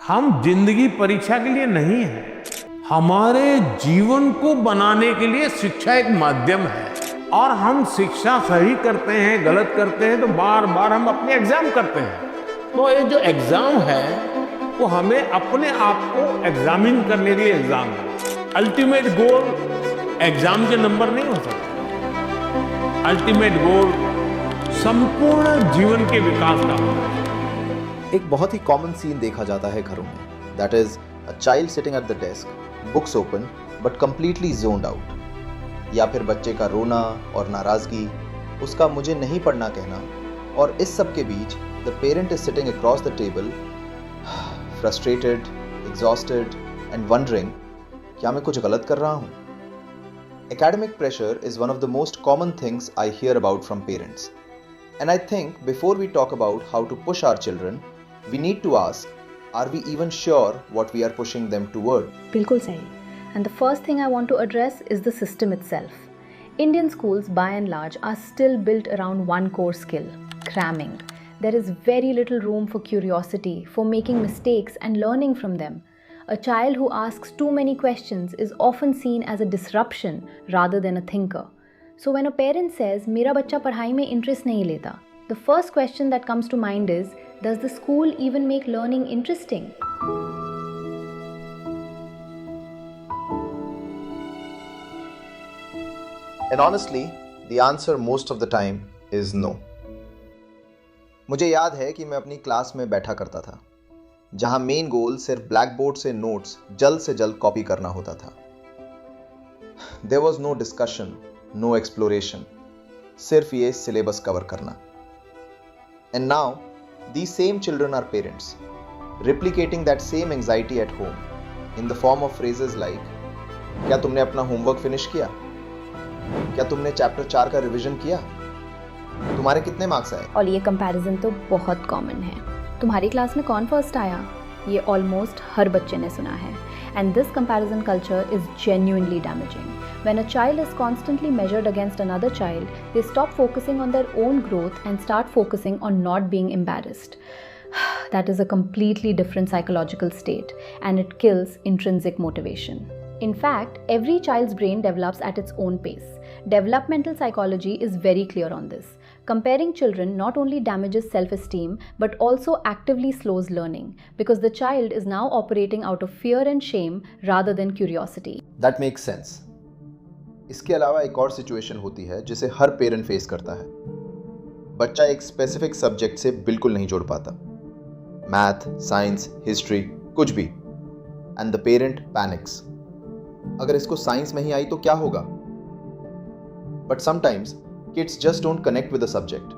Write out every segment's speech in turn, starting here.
हम जिंदगी परीक्षा के लिए नहीं है, हमारे जीवन को बनाने के लिए शिक्षा एक माध्यम है। और हम शिक्षा सही करते हैं, गलत करते हैं तो बार बार हम अपने एग्जाम करते हैं। तो ये जो एग्जाम है वो हमें अपने आप को एग्जामिन करने के लिए एग्जाम है। अल्टीमेट गोल एग्जाम के नंबर नहीं हो सकते। अल्टीमेट गोल संपूर्ण जीवन के विकास का होता है। एक बहुत ही कॉमन सीन देखा जाता है घरों में, that is a child sitting at the desk, books open but completely zoned out, या फिर बच्चे का रोना और नाराजगी, उसका मुझे नहीं पढ़ना कहना, और इस सब के बीच the parent is sitting across the table frustrated, exhausted and wondering, क्या मैं कुछ गलत कर रहा हूँ? Academic pressure is one of the most common things I hear about from parents. And I think before we talk about how to push our children, we need to ask, are we even sure what we are pushing them toward? बिल्कुल सही. And the first thing I want to address is the system itself. Indian schools by and large are still built around one core skill, cramming. There is very little room for curiosity, for making mistakes and learning from them. A child who asks too many questions is often seen as a disruption rather than a thinker. So when a parent says, मेरा बच्चा पढ़ाई में interest नहीं लेता, the first question that comes to mind is, does the school even make learning interesting? And honestly, the answer most of the time is no. मुझे याद है कि मैं अपनी क्लास में बैठा करता था, जहां मेन गोल सिर्फ ब्लैक बोर्ड से नोट्स जल्द से जल्द कॉपी करना होता था. There was no discussion, no exploration, सिर्फ ये सिलेबस कवर करना. And now, these same children are parents, replicating that same anxiety at home in the form of phrases like, क्या तुमने अपना होमवर्क फिनिश किया? क्या तुमने चैप्टर 4 का रिवीजन किया? तुम्हारे कितने मार्क्स आए? और ये कंपैरिजन तो बहुत कॉमन है. तुम्हारी क्लास में कौन फर्स्ट आया? ये ऑलमोस्ट हर बच्चे ने सुना है. And this comparison culture is genuinely damaging. When a child is constantly measured against another child, they stop focusing on their own growth and start focusing on not being embarrassed. That is a completely different psychological state, and it kills intrinsic motivation. In fact, every child's brain develops at its own pace. Developmental psychology is very clear on this. Comparing children not only damages self-esteem but also actively slows learning because the child is now operating out of fear and shame rather than curiosity. That makes sense. इसके अलावा एक और situation होती है जिसे हर parent face करता है. बच्चा एक स्पेसिफिक सब्जेक्ट से बिल्कुल नहीं जुड़ पाता, मैथ, साइंस, हिस्ट्री, कुछ भी, एंड द पेरेंट पैनिक्स. अगर इसको साइंस में ही आई तो क्या होगा? But sometimes kids just don't connect with the subject.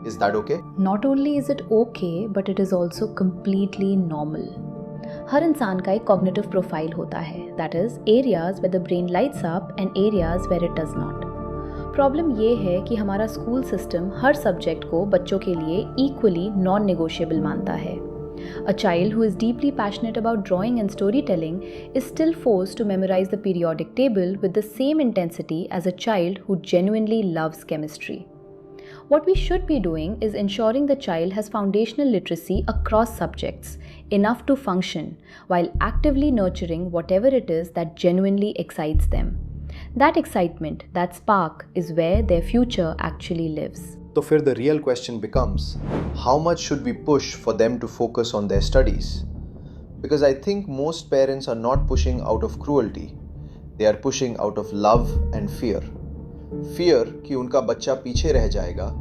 Is that okay? Not only is it okay, but it is also completely normal. हर इंसान का एक cognitive profile होता है, that is, areas where the brain lights up and areas where it does not. Problem ये है कि हमारा school system हर subject को बच्चों के लिए equally non-negotiable मानता है. A child who is deeply passionate about drawing and storytelling is still forced to memorize the periodic table with the same intensity as a child who genuinely loves chemistry. What we should be doing is ensuring the child has foundational literacy across subjects, enough to function, while actively nurturing whatever it is that genuinely excites them. That excitement, that spark, is where their future actually lives. तो फिर the real question becomes, how much should we push for them to focus on their studies? Because I think most parents are not pushing out of cruelty. They are pushing out of love and fear. Fear कि उनका बच्चा पीछे रह जाएगा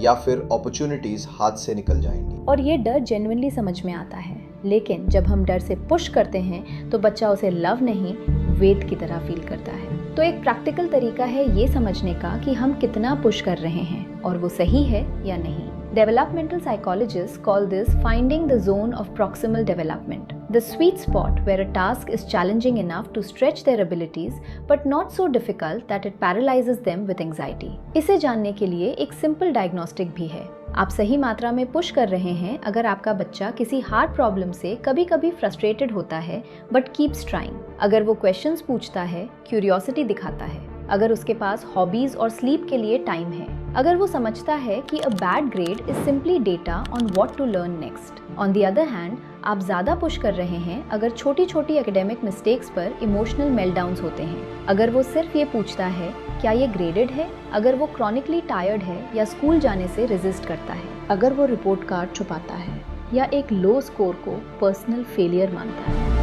या फिर opportunities हाथ से निकल जाएंगी. और ये डर genuinely समझ में आता है, लेकिन जब हम डर से पुश करते हैं तो बच्चा उसे लव नहीं, वेट की तरह फील करता है. तो एक प्रैक्टिकल तरीका है ये समझने का कि हम कितना पुश कर रहे हैं और वो सही है या नहीं. Developmental psychologists call this finding the zone of proximal development, the sweet spot where a task is challenging enough to stretch their abilities but not so difficult that it paralyzes them with anxiety. इसे जानने के लिए एक simple diagnostic भी है. आप सही मात्रा में पुश कर रहे हैं अगर आपका बच्चा किसी हार्ड प्रॉब्लम से कभी कभी फ्रस्ट्रेटेड होता है बट कीप्स ट्राइंग, अगर वो क्वेश्चंस पूछता है, क्यूरियोसिटी दिखाता है, अगर उसके पास हॉबीज और स्लीप के लिए टाइम है, अगर वो समझता है कि a bad grade is simply data on what to learn next. On the other hand, आप ज़्यादा पुश कर रहे हैं अगर छोटी छोटी एकेडमिक मिस्टेक्स पर इमोशनल मेल्टडाउन्स होते हैं। अगर वो सिर्फ ये पूछता है क्या ये ग्रेडेड है, अगर वो क्रॉनिकली टायर्ड है या स्कूल जाने से रेजिस्ट करता है, अगर वो रिपोर्ट कार्ड छुपाता है या एक लो स्कोर को पर्सनल फेलियर मानता है।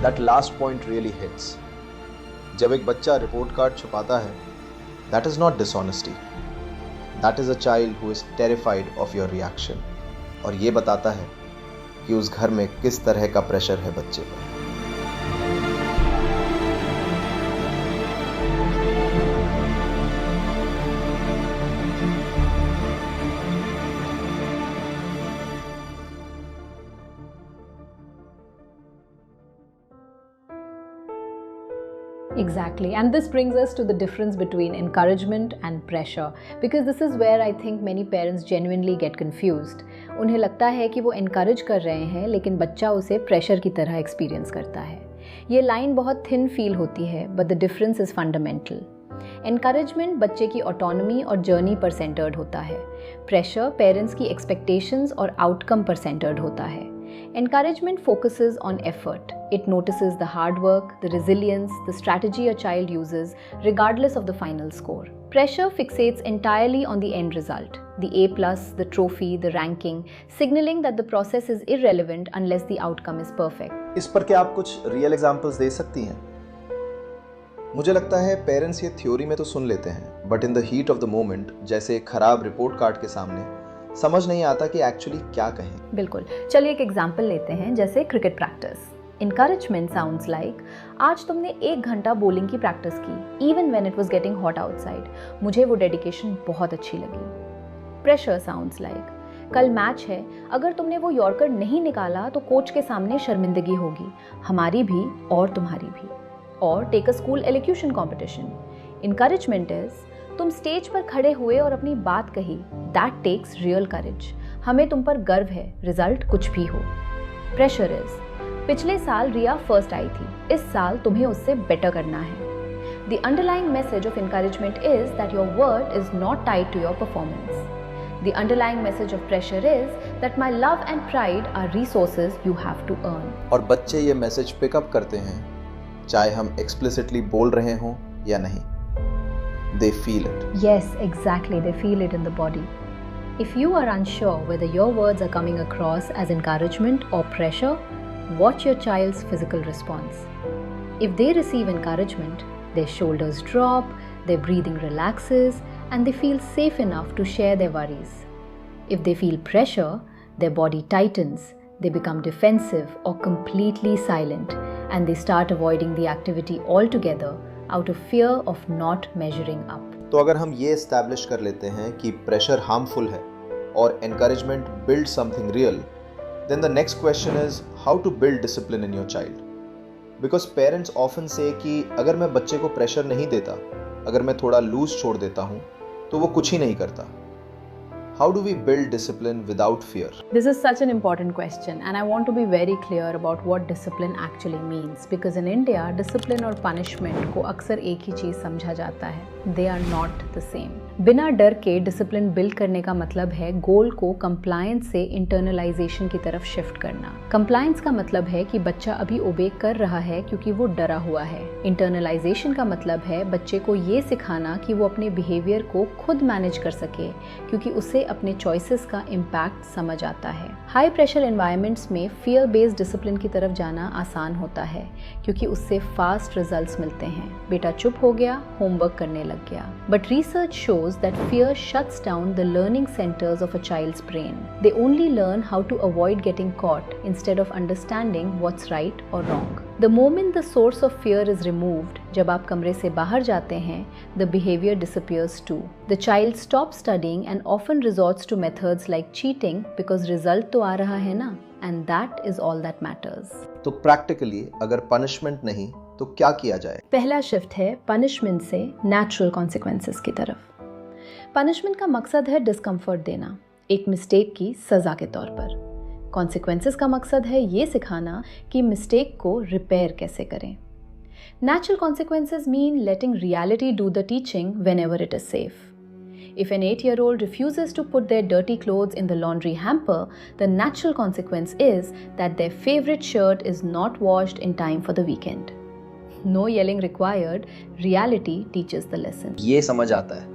That last point really hits. जब एक बच्चा रिपोर्ट कार्ड छुपाता है, that is not dishonesty. That is a child who is terrified of your reaction. और ये बताता है कि उस घर में किस तरह का प्रेशर है बच्चे पर। Exactly, and this brings us to the difference between encouragement and pressure, because this is where I think many parents genuinely get confused. उन्हें लगता है कि वो encourage कर रहे हैं, लेकिन बच्चा उसे pressure की तरह experience करता है। ये line बहुत thin feel होती है, but the difference is fundamental. Encouragement बच्चे की autonomy और journey पर centered होता है। Pressure parents की expectations और outcome पर centered होता है। Encouragement focuses on effort. It notices the hard work, the resilience, the strategy a child uses, regardless of the final score. Pressure fixates entirely on the end result, the A+, the trophy, the ranking, signaling that the process is irrelevant unless the outcome is perfect. इस पर क्या आप कुछ real examples दे सकती हैं? मुझे लगता है पेरेंट्स ये थ्योरी में तो सुन लेते हैं, but in the heat of the moment, जैसे खराब रिपोर्ट कार्ड के सामने, समझ नहीं आता कि एक्चुअली क्या कहें। बिल्कुल, चलिए एक एग्जाम्पल लेते हैं, जैसे cricket practice. Encouragement sounds like, आज तुमने 1 घंटा बॉलिंग की प्रैक्टिस की, even when it was getting hot outside. मुझे वो डेडिकेशन बहुत अच्छी लगी। Pressure sounds like, कल मैच है, अगर तुमने वो यॉर्कर नहीं निकाला तो कोच के सामने शर्मिंदगी होगी, हमारी भी और तुम्हारी भी। और take a school elocution competition. Encouragement is, तुम स्टेज पर खड़े हुए और अपनी बात कही, दैट टेक्स रियल करेज, हमें तुम पर गर्व है, रिजल्ट कुछ भी हो। प्रेशर इज, पिछले साल रिया फर्स्ट आई थी, इस साल तुम्हें उससे बेटर करना है। The underlying message of encouragement is that your worth is not tied to your performance. The underlying message of pressure is that my love and pride are resources you have to earn. और बच्चे ये message pickup करते हैं, चाहे हम explicitly बोल रहे हों या नहीं। They feel it. Yes, exactly. They feel it in the body. If you are unsure whether your words are coming across as encouragement or pressure, watch your child's physical response. If they receive encouragement, their shoulders drop, their breathing relaxes, and they feel safe enough to share their worries. If they feel pressure, their body tightens, they become defensive or completely silent, and they start avoiding the activity altogether out of fear of not measuring up. तो अगर हम ये establish कर लेते हैं कि pressure harmful है और encouragement build something real, then the next question is how to build discipline in your child. Because parents often say कि अगर मैं बच्चे को प्रेशर नहीं देता, अगर मैं थोड़ा लूज छोड़ देता हूँ तो वो कुछ ही नहीं करता। How do we build discipline without fear? This is such an important question, and I want to be very clear about what discipline actually means, because in India, discipline और punishment को अक्सर एक ही चीज़ समझा जाता है। They are not the same. बिना डर के डिसिप्लिन बिल्ड करने का मतलब है गोल को कंप्लायंस से इंटरनलाइजेशन की तरफ शिफ्ट करना। कंप्लायंस का मतलब है कि बच्चा अभी ओबे कर रहा है क्योंकि वो डरा हुआ है। इंटरनलाइजेशन का मतलब है बच्चे को ये सिखाना कि वो अपने बिहेवियर को खुद मैनेज कर सके, क्योंकि उसे अपने चॉइसेस का इम्पैक्ट समझ आता है। हाई प्रेशर एनवायरनमेंट्स में फियर बेस्ड डिसिप्लिन की तरफ जाना आसान होता है, क्योंकि उससे फास्ट रिजल्ट्स मिलते हैं। बेटा चुप हो गया, होमवर्क करने लग गया। But research shows that fear shuts down the learning centers of a child's brain. They only learn how to avoid getting caught instead of understanding what's right or wrong. The moment the source of fear is removed, जब आप कमरे से बाहर जाते हैं, the behavior disappears too. The child stops studying and often resorts to methods like cheating because result तो आ रहा है ना, and that is all that matters. तो प्रैक्टिकली अगर पनिशमेंट नहीं तो क्या किया जाए? पहला शिफ्ट है पनिशमेंट से नेचुरल कॉन्सिक्वेंसेस की तरफ। पनिशमेंट का मकसद है डिस्कम्फर्ट देना। एक मिस्टेक की सज़ा के तौर पर। कॉन्सिक्वेंसेस का मकसद है ये सिखाना कि मिस्टेक को रिपेयर कैसे करें। Natural consequences mean letting reality do the teaching whenever it is safe. If an 8-year-old refuses to put their dirty clothes in the laundry hamper, the natural consequence is that their favorite shirt is not washed in time for the weekend. No yelling required, reality teaches the lesson. ये समझ आता है,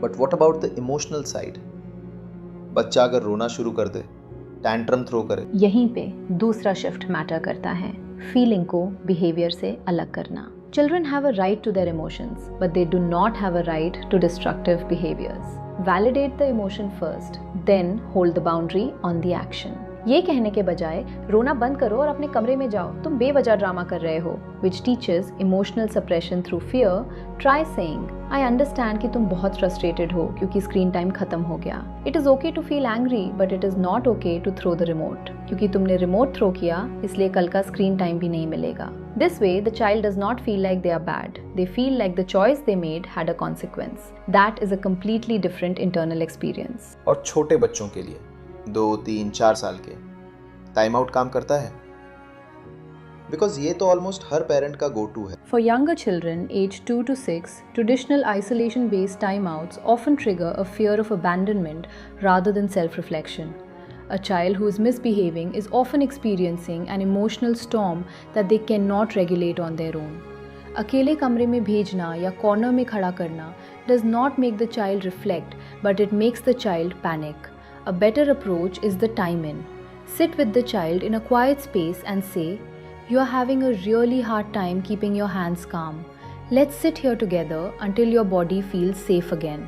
but what about the emotional side? बच्चा अगर रोना शुरू कर दे, tantrum throw करे, यहीं पे दूसरा शिफ्ट मैटर करता है, फीलिंग को बिहेवियर से अलग करना। Children have a right to their emotions, but they do not have a right to destructive behaviors. Validate the emotion first, then hold the boundary on the action. ये कहने के बजाय रोना बंद करो और अपने कमरे में जाओ, तुम बेवजह ड्रामा कर रहे हो, which teaches emotional suppression through fear. Try saying, I understand कि तुम बहुत frustrated हो क्योंकि स्क्रीन टाइम खत्म हो गया. It is okay to feel angry, but it is not okay to throw the remote. क्योंकि तुमने रिमोट थ्रो किया, इसलिए कल का स्क्रीन टाइम भी नहीं मिलेगा. This way, the child does not feel like they are bad. They feel like the choice they made had a consequence. That is a completely different internal experience. और छोटे बच्चों के लिए 2, 3, 4 साल के टाइम आउट काम करता है? बिकॉज ये तो ऑलमोस्ट हर पेरेंट का गो टू है। For younger children aged 2 to 6, traditional isolation-based timeouts often trigger a fear of abandonment rather than self-reflection. A child who is misbehaving is often experiencing an emotional storm that they cannot regulate on their own. अकेले कमरे में भेजना या corner में खड़ा करना does not make the child reflect, but it makes the child panic. A better approach is the time in. Sit with the child in a quiet space and say, you are having a really hard time keeping your hands calm. Let's sit here together until your body feels safe again.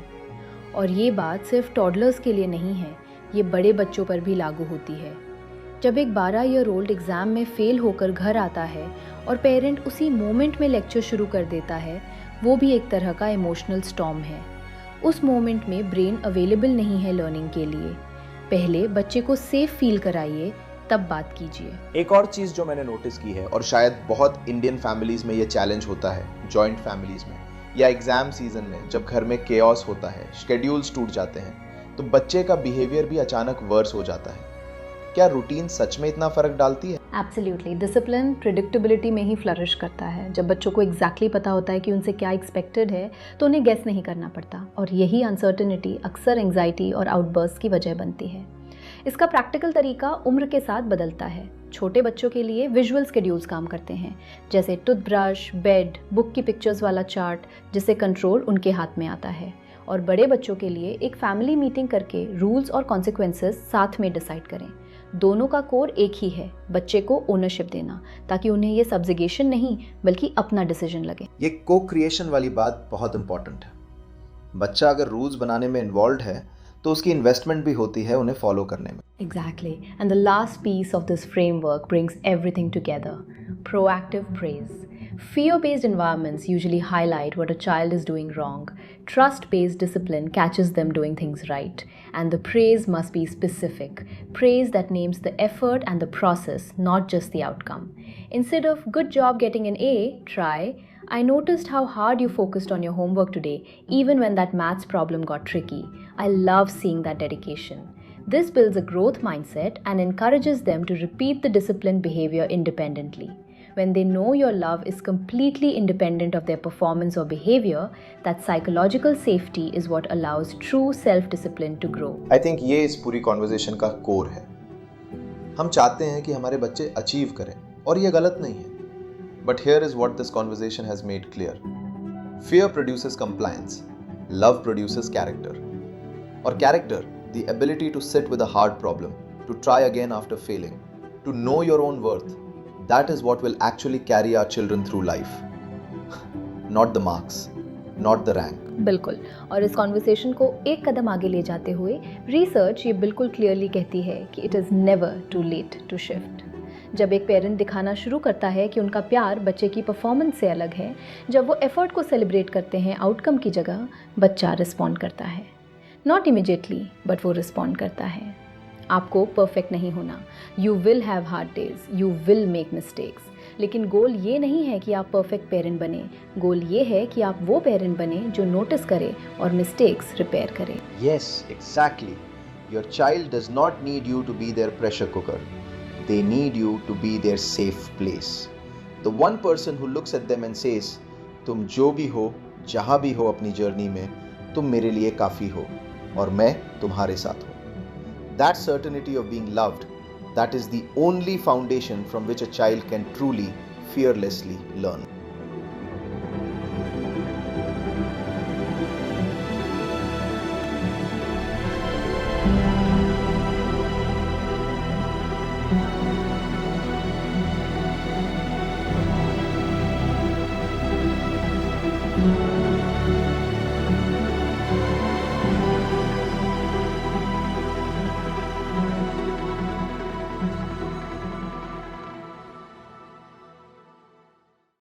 और ये बात सिर्फ toddlers के लिए नहीं है, ये बड़े बच्चों पर भी लागू होती है। जब एक 12-year-old एग्ज़ाम में फ़ेल होकर घर आता है और पेरेंट उसी मोमेंट में लेक्चर शुरू कर देता है, वो भी एक तरह का इमोशनल स्टॉर्म है। उस मोमेंट में ब्रेन अवेलेबल नहीं है लर्निंग के लिए। पहले बच्चे को सेफ फील कराइए, तब बात कीजिए। एक और चीज़ जो मैंने नोटिस की है, और शायद बहुत इंडियन फैमिलीज में ये चैलेंज होता है, जॉइंट फैमिलीज में या एग्जाम सीजन में जब घर में केओस होता है, शेड्यूल्स टूट जाते हैं, तो बच्चे का बिहेवियर भी अचानक वर्स हो जाता है। क्या रूटीन सच में इतना फर्क डालती है? एब्सोल्युटली। डिसिप्लिन प्रिडिक्टेबिलिटी में ही फ्लरिश करता है। जब बच्चों को एग्जैक्टली पता होता है कि उनसे क्या एक्सपेक्टेड है, तो उन्हें गेस नहीं करना पड़ता, और यही अनसर्टेनिटी अक्सर एंग्जाइटी और आउटबर्स्ट की वजह बनती है। इसका प्रैक्टिकल तरीका उम्र के साथ बदलता है। छोटे बच्चों के लिए विजुअल स्केड्यूल्स काम करते हैं, जैसे टूथब्रश, बेड, बुक की पिक्चर्स वाला चार्ट, जिससे कंट्रोल उनके हाथ में आता है। और बड़े बच्चों के लिए एक फैमिली मीटिंग करके रूल्स और कॉन्सिक्वेंसेस साथ में डिसाइड करें। दोनों का कोर एक ही है, बच्चे को ओनरशिप देना, ताकि उन्हें ये सब्जुगेशन नहीं बल्कि अपना डिसीजन लगे। ये को क्रिएशन वाली बात बहुत इंपॉर्टेंट है। बच्चा अगर रूल्स बनाने में इन्वॉल्व है तो उसकी इन्वेस्टमेंट भी होती है उन्हें फॉलो करने में। Exactly. And the last piece of this framework brings everything together. Proactive praise. Fear-based environments usually highlight what a child is doing wrong. Trust-based discipline catches them doing things right. And the praise must be specific. Praise that names the effort and the process, not just the outcome. Instead of "good job getting an A," try "I noticed how hard you focused on your homework today, even when that maths problem got tricky. I love seeing that dedication." This builds a growth mindset and encourages them to repeat the disciplined behavior independently. When they know your love is completely independent of their performance or behavior, that psychological safety is what allows true self-discipline to grow. I think ये इस पूरी conversation का core है। हम चाहते हैं कि हमारे बच्चे अचीव करें, और ये गलत नहीं है। But here is what this conversation has made clear. Fear produces compliance. Love produces character. Or character, the ability to sit with a hard problem, to try again after failing, to know your own worth. That is what will actually carry our children through life. Not the marks, not the rank. बिल्कुल। और इस conversation को एक कदम आगे ले जाते हुए research ये बिल्कुल क्लियरली कहती है कि it is never too late to shift. जब एक पेरेंट दिखाना शुरू करता है कि उनका प्यार बच्चे की परफॉर्मेंस से अलग है, जब वो एफर्ट को सेलिब्रेट करते हैं आउटकम की जगह, बच्चा रिस्पॉन्ड करता है। नॉट इमीडिएटली, बट वो रिस्पॉन्ड करता है। आपको परफेक्ट नहीं होना, you will have hard days, you will make mistakes, लेकिन गोल ये नहीं है कि आप परफेक्ट पेरेंट बने। गोल ये है कि आप वो पेरेंट बने जो नोटिस करे और मिस्टेक्स रिपेयर करे। Yes, exactly. Your child does not need you to be their pressure cooker. They need you to be their safe place. The one person who looks at them and says, तुम जो भी हो, जहाँ भी हो अपनी journey में, तुम मेरे लिए काफ़ी हो और मैं तुम्हारे साथ हूँ. That certainty of being loved, that is the only foundation from which a child can truly, fearlessly learn.